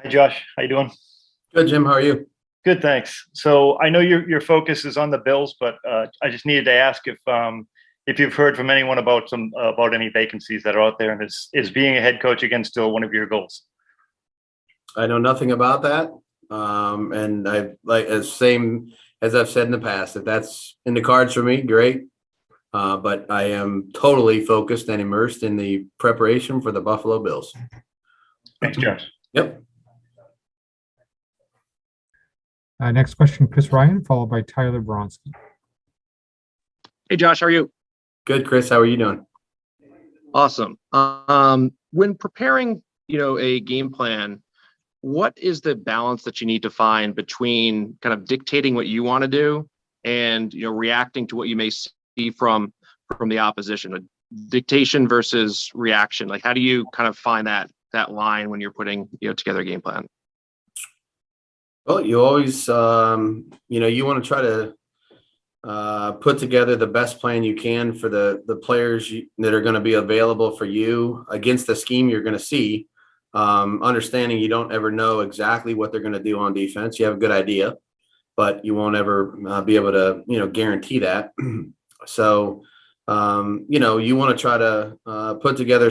Hi, Josh. How you doing? Good, Jim. How are you? Good, thanks. So I know your focus is on the Bills, but I just needed to ask if you've heard from anyone about about any vacancies that are out there, and is being a head coach again still one of your goals? I know nothing about that. And I like as same as I've said in the past, if that's in the cards for me, great. But I am totally focused and immersed in the preparation for the Buffalo Bills. Thanks, Josh. Yep. Next question, Chris Ryan, followed by Tyler Bronski. Hey Josh, how are you? Good, Chris. How are you doing? Awesome. When preparing, a game plan, what is the balance that you need to find between kind of dictating what you want to do and reacting to what you may see from the opposition? Dictation versus reaction. Like, how do you kind of find that line when you're putting together a game plan? Well, you always you want to try to put together the best plan you can for the players that are going to be available for you against the scheme you're going to see. Understanding you don't ever know exactly what they're going to do on defense. You have a good idea, but you won't ever be able to guarantee that. So you want to try to put together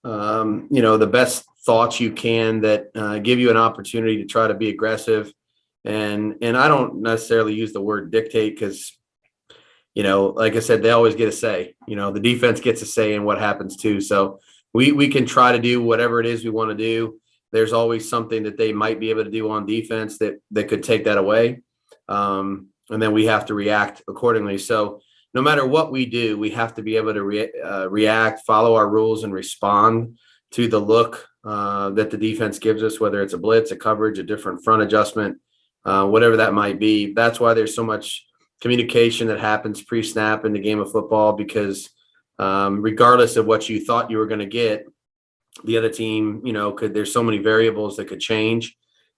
the best thoughts you can that give you an opportunity to try to be aggressive. And I don't necessarily use the word dictate because, like I said, they always get a say. The defense gets a say in what happens too. So we can try to do whatever it is we want to do. There's always something that they might be able to do on defense that could take that away. And then we have to react accordingly. So no matter what we do, we have to be able to react, follow our rules, and respond to the look that the defense gives us, whether it's a blitz, a coverage, a different front adjustment, whatever that might be. That's why there's so much communication that happens pre-snap in the game of football, because regardless of what you thought you were going to get, the other team, there's so many variables that could change.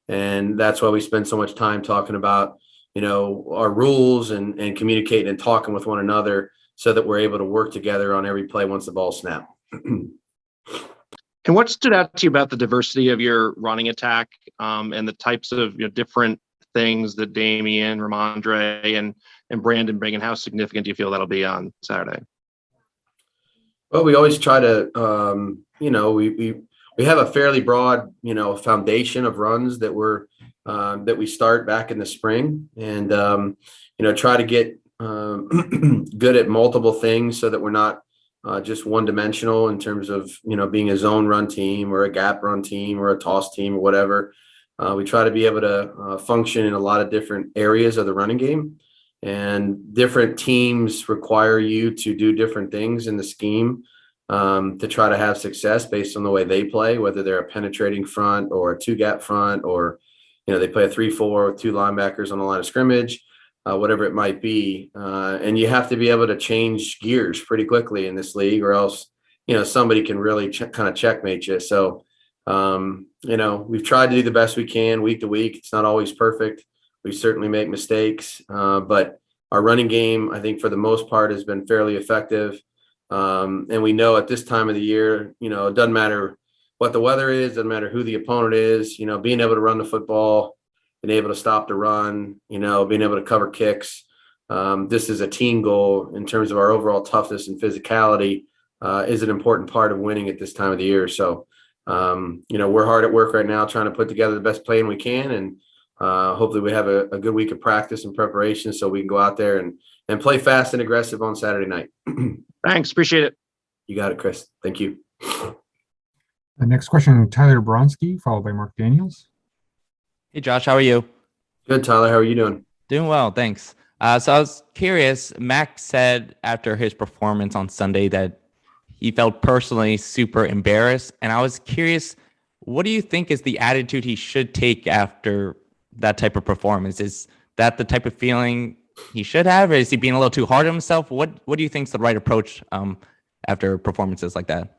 And that's why we spend so much time talking about, our rules and communicating and talking with one another so that we're able to work together on every play once the ball snapped. And what stood out to you about the diversity of your running attack, and the types of different things that Damian, Ramondre, and Brandon bring, and how significant do you feel that'll be on Saturday? Well, we always try to, we have a fairly broad, foundation of runs that we start back in the spring, and try to get good at multiple things so that we're not just one dimensional in terms of being a zone run team or a gap run team or a toss team or whatever. We try to be able to function in a lot of different areas of the running game, and different teams require you to do different things in the scheme to try to have success based on the way they play, whether they're a penetrating front or a two gap front, or they play a 3-4 with two linebackers on the line of scrimmage, whatever it might be. And you have to be able to change gears pretty quickly in this league, or else, somebody can really kind of checkmate you. So, we've tried to do the best we can week to week. It's not always perfect. We certainly make mistakes, but our running game, I think for the most part, has been fairly effective. And we know at this time of the year, it doesn't matter what the weather is, doesn't matter who the opponent is, being able to run the football, being able to stop the run, being able to cover kicks. This is a team goal in terms of our overall toughness and physicality, is an important part of winning at this time of the year. So, we're hard at work right now trying to put together the best plan we can. And hopefully we have a good week of practice and preparation so we can go out there and play fast and aggressive on Saturday night. Thanks. Appreciate it. You got it, Chris. Thank you. The next question, Tyler Bronski, followed by Mark Daniels. Hey, Josh, how are you? Good, Tyler. How are you doing? Doing well, thanks. So I was curious, Mac said after his performance on Sunday that he felt personally super embarrassed. And I was curious, what do you think is the attitude he should take after that type of performance? Is that the type of feeling he should have, or is he being a little too hard on himself? What do you think is the right approach after performances like that?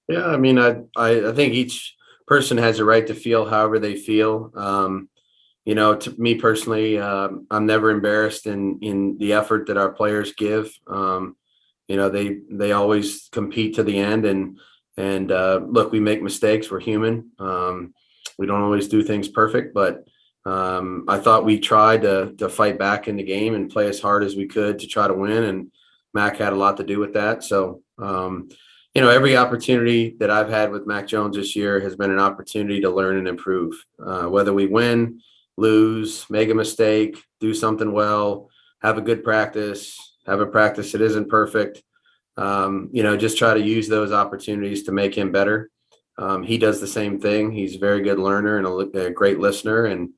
Yeah, I mean, I think each person has a right to feel however they feel. To me personally, I'm never embarrassed in the effort that our players give. They always compete to the end, and And look, we make mistakes. We're human. We don't always do things perfect, but I thought we tried to fight back in the game and play as hard as we could to try to win. And Mac had a lot to do with that. So, every opportunity that I've had with Mac Jones this year has been an opportunity to learn and improve. Whether we win, lose, make a mistake, do something well, have a good practice, have a practice that isn't perfect. Just try to use those opportunities to make him better. He does the same thing. He's a very good learner and a great listener, and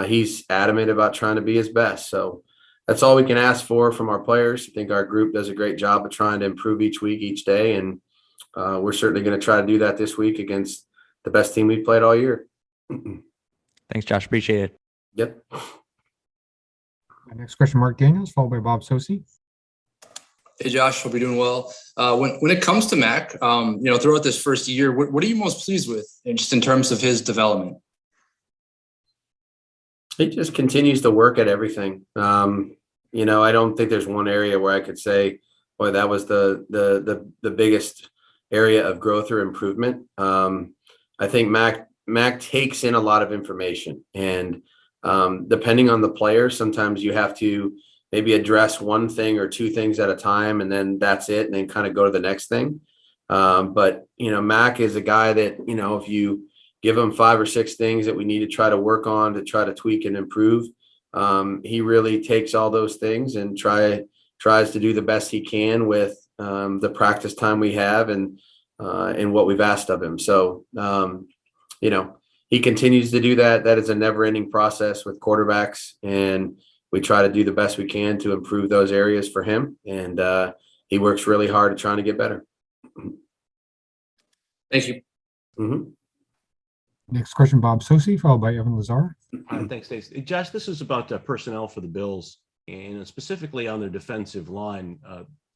he's adamant about trying to be his best. So that's all we can ask for from our players. I think our group does a great job of trying to improve each week, each day, and we're certainly going to try to do that this week against the best team we've played all year. Thanks, Josh. Appreciate it. Yep. Next question, Mark Daniels, followed by Bob Sosi. Hey, Josh, hope you're doing well. When it comes to Mac, throughout this first year, what are you most pleased with, and just in terms of his development? He just continues to work at everything. I don't think there's one area where I could say, boy, that was the biggest area of growth or improvement. I think Mac takes in a lot of information, and depending on the player, sometimes you have to maybe address one thing or two things at a time, and then that's it, and then kind of go to the next thing. But Mac is a guy that, if you give him 5 or 6 things that we need to try to work on to try to tweak and improve, he really takes all those things and tries to do the best he can with the practice time we have and what we've asked of him. So, he continues to do that. That is a never-ending process with quarterbacks, and we try to do the best we can to improve those areas for him. And he works really hard at trying to get better. Thank you. Mm-hmm. Next question, Bob Sosi, followed by Evan Lazar. Thanks, Dave. Josh, this is about personnel for the Bills, and specifically on their defensive line.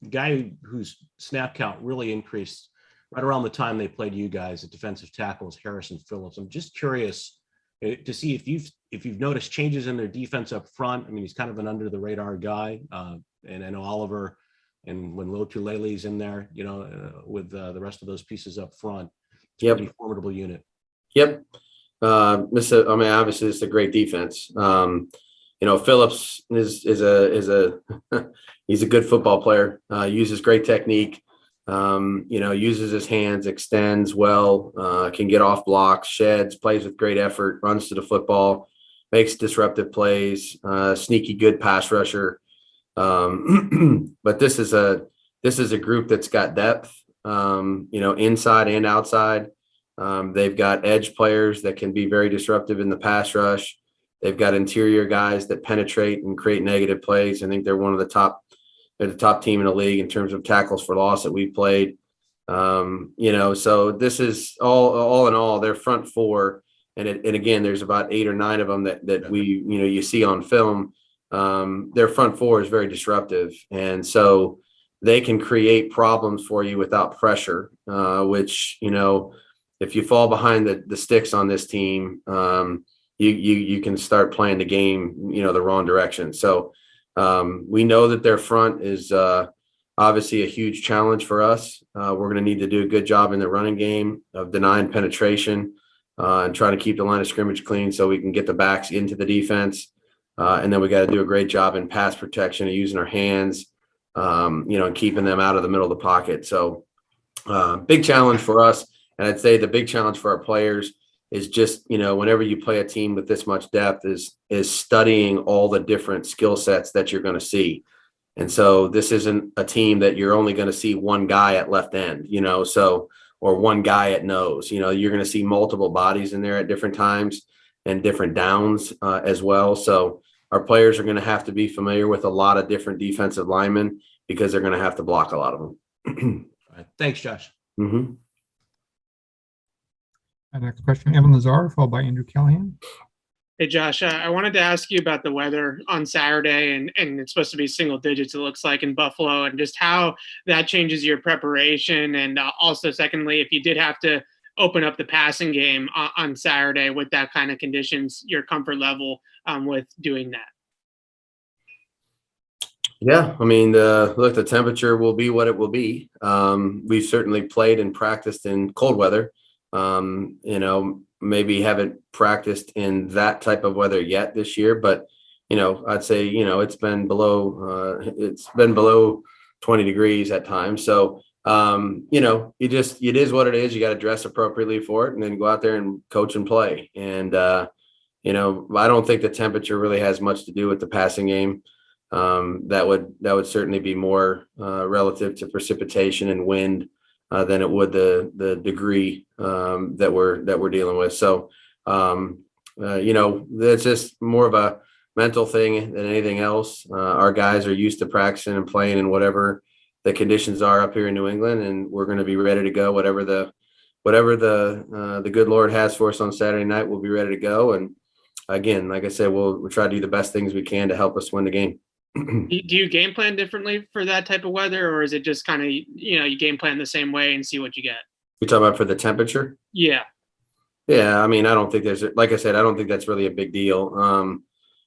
The guy whose snap count really increased right around the time they played you guys at defensive tackle is Harrison Phillips. I'm just curious to see if you've noticed changes in their defense up front. I mean, he's kind of an under the radar guy, and I know Oliver and when Lotulele's in there, with the rest of those pieces up front, it's a pretty formidable unit. Yep. Obviously it's a great defense. Phillips is he's a good football player, uses great technique, uses his hands, extends well, can get off blocks, sheds, plays with great effort, runs to the football, makes disruptive plays, sneaky good pass rusher. But this is a group that's got depth, inside and outside. They've got edge players that can be very disruptive in the pass rush. They've got interior guys that penetrate and create negative plays. I think they're one of the top team in the league in terms of tackles for loss that we've played. So this is all in all, their front four. And again, there's about 8 or 9 of them that we, you see on film. Their front four is very disruptive. And so they can create problems for you without pressure, which, if you fall behind the sticks on this team, you can start playing the game, the wrong direction. So we know that their front is obviously a huge challenge for us. We're going to need to do a good job in the running game of denying penetration and trying to keep the line of scrimmage clean so we can get the backs into the defense. And then we got to do a great job in pass protection and using our hands, and keeping them out of the middle of the pocket. So big challenge for us. And I'd say the big challenge for our players is just, whenever you play a team with this much depth is studying all the different skill sets that you're going to see. And so this isn't a team that you're only going to see one guy at left end, or one guy at nose. You're going to see multiple bodies in there at different times and different downs as well. So our players are going to have to be familiar with a lot of different defensive linemen because they're going to have to block a lot of them. All right. Thanks, Josh. Mm-hmm. Next question, Evan Lazar, followed by Andrew Callahan. Hey, Josh, I wanted to ask you about the weather on Saturday, and it's supposed to be single digits, it looks like, in Buffalo, and just how that changes your preparation. And also, secondly, if you did have to open up the passing game on Saturday with that kind of conditions, your comfort level with doing that. Yeah, I mean, look, the temperature will be what it will be. We've certainly played and practiced in cold weather. Maybe haven't practiced in that type of weather yet this year, but I'd say it's been below 20 degrees at times. So it is what it is. You got to dress appropriately for it, and then go out there and coach and play. And I don't think the temperature really has much to do with the passing game. That would certainly be more relative to precipitation and wind than it would the degree that we're dealing with. So that's just more of a mental thing than anything else. Our guys are used to practicing and playing in whatever the conditions are up here in New England, and we're going to be ready to go. Whatever the good Lord has for us on Saturday night, we'll be ready to go. And again, like I said, we'll try to do the best things we can to help us win the game. Do you game plan differently for that type of weather, or is it just kind of, you game plan the same way and see what you get? You're talking about for the temperature? Yeah. Yeah. I mean, I don't think like I said, I don't think that's really a big deal.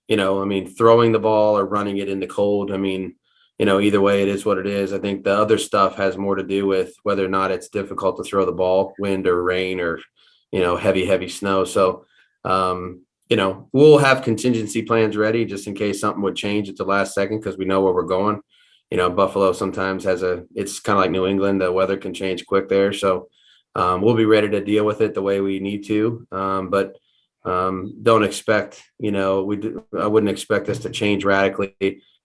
Throwing the ball or running it in the cold, either way, it is what it is. I think the other stuff has more to do with whether or not it's difficult to throw the ball, wind or rain or, heavy snow. So, we'll have contingency plans ready just in case something would change at the last second, because we know where we're going. Buffalo sometimes it's kind of like New England. The weather can change quick there. So we'll be ready to deal with it the way we need to. But don't expect, I wouldn't expect us to change radically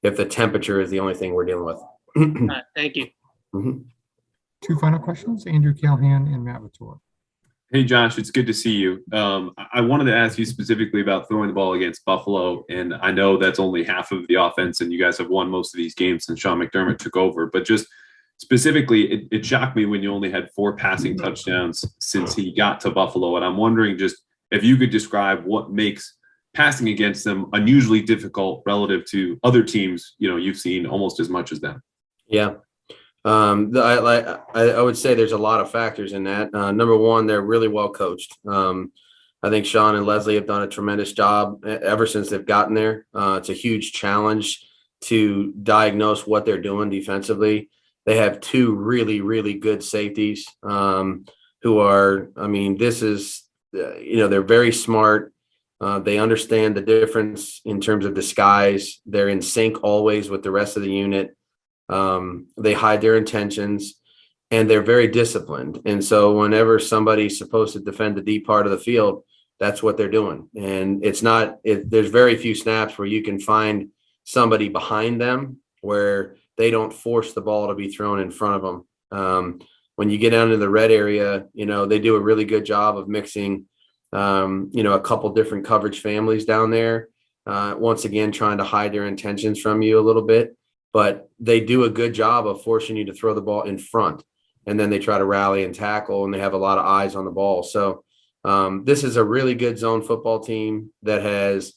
if the temperature is the only thing we're dealing with. All right, thank you. Mm-hmm. Two final questions, Andrew Callahan and Matt Latour. Hey, Josh, it's good to see you. I wanted to ask you specifically about throwing the ball against Buffalo, and I know that's only half of the offense, and you guys have won most of these games since Sean McDermott took over. But just specifically, it shocked me when you only had 4 passing touchdowns since he got to Buffalo, and I'm wondering just if you could describe what makes passing against them unusually difficult relative to other teams, you've seen almost as much as them. Yeah. I would say there's a lot of factors in that. Number one, they're really well coached. I think Sean and Leslie have done a tremendous job ever since they've gotten there. It's a huge challenge to diagnose what they're doing defensively. They have 2 really, really good safeties who are, they're very smart. They understand the difference in terms of disguise. They're in sync always with the rest of the unit. They hide their intentions, and they're very disciplined. And so whenever somebody's supposed to defend the deep part of the field, that's what they're doing. And there's very few snaps where you can find somebody behind them where they don't force the ball to be thrown in front of them. When you get down to the red area, they do a really good job of mixing, a couple different coverage families down there. Once again, trying to hide their intentions from you a little bit. But they do a good job of forcing you to throw the ball in front, and then they try to rally and tackle, and they have a lot of eyes on the ball. So this is a really good zone football team that has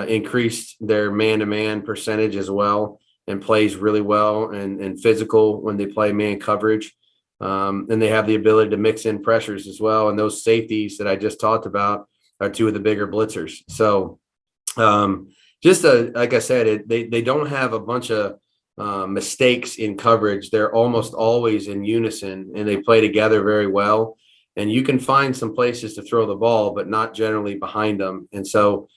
increased their man-to-man percentage as well, and plays really well and physical when they play man coverage. And they have the ability to mix in pressures as well. And those safeties that I just talked about are 2 of the bigger blitzers. So like I said, they don't have a bunch of mistakes in coverage. They're almost always in unison, and they play together very well. And you can find some places to throw the ball, but not generally behind them. And so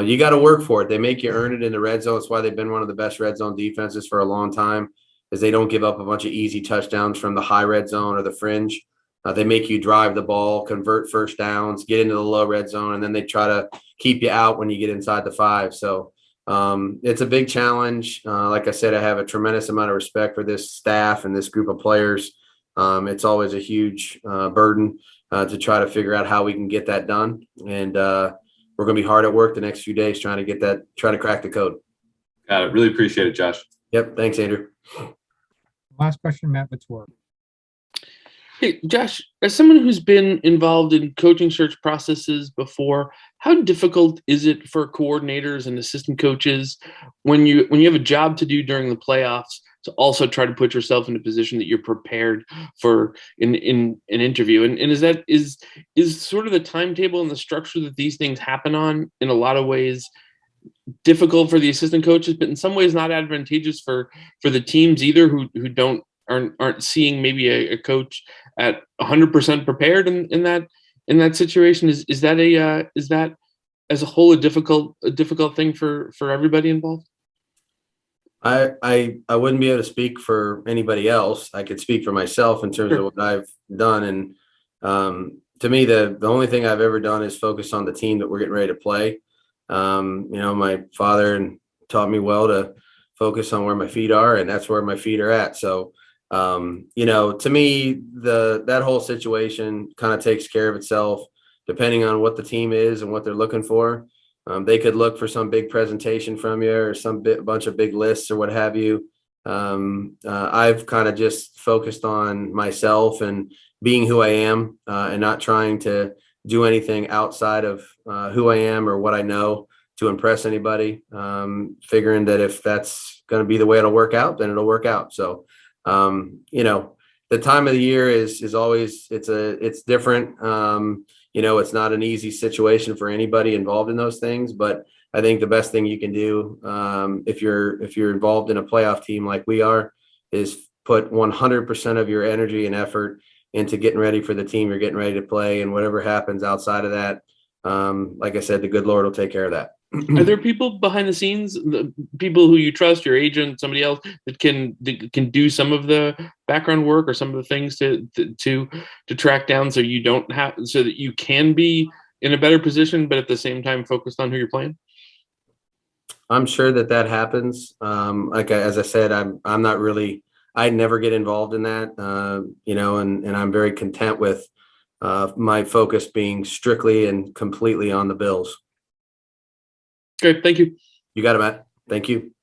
you got to work for it. They make you earn it in the red zone. That's why they've been one of the best red zone defenses for a long time, is they don't give up a bunch of easy touchdowns from the high red zone or the fringe. They make you drive the ball, convert first downs, get into the low red zone, and then they try to keep you out when you get inside the 5. So it's a big challenge. Like I said, I have a tremendous amount of respect for this staff and this group of players. It's always a huge burden to try to figure out how we can get that done. And we're going to be hard at work the next few days trying to crack the code. Got it. Really appreciate it, Josh. Yep. Thanks, Andrew. Last question, Matt Latour. Hey, Josh, as someone who's been involved in coaching search processes before, how difficult is it for coordinators and assistant coaches when you have a job to do during the playoffs to also try to put yourself in a position that you're prepared for in an interview? And is sort of the timetable and the structure that these things happen on in a lot of ways difficult for the assistant coaches, but in some ways not advantageous for the teams either, who aren't seeing maybe a coach at 100% prepared in that situation? Is that as a whole a difficult thing for everybody involved? I wouldn't be able to speak for anybody else. I could speak for myself in terms of what I've done. And to me, the only thing I've ever done is focus on the team that we're getting ready to play. My father taught me well to focus on where my feet are, and that's where my feet are at. So, to me, that whole situation kind of takes care of itself, depending on what the team is and what they're looking for. They could look for some big presentation from you or bunch of big lists or what have you. I've kind of just focused on myself and being who I am, and not trying to do anything outside of who I am or what I know to impress anybody. Figuring that if that's going to be the way it'll work out, then it'll work out. So, the time of the year is always, it's different. It's not an easy situation for anybody involved in those things, but I think the best thing you can do, if you're involved in a playoff team like we are, is put 100% of your energy and effort into getting ready for the team you're getting ready to play, and whatever happens outside of that, like I said, the good Lord will take care of that. Are there people behind the scenes, the people who you trust, your agent, somebody else that can do some of the background work or some of the things to track down so that you can be in a better position, but at the same time focused on who you're playing? I'm sure that happens. As I said, I'm not really, I never get involved in that, and I'm very content with my focus being strictly and completely on the Bills. Great. Thank you. You got it, Matt. Thank you.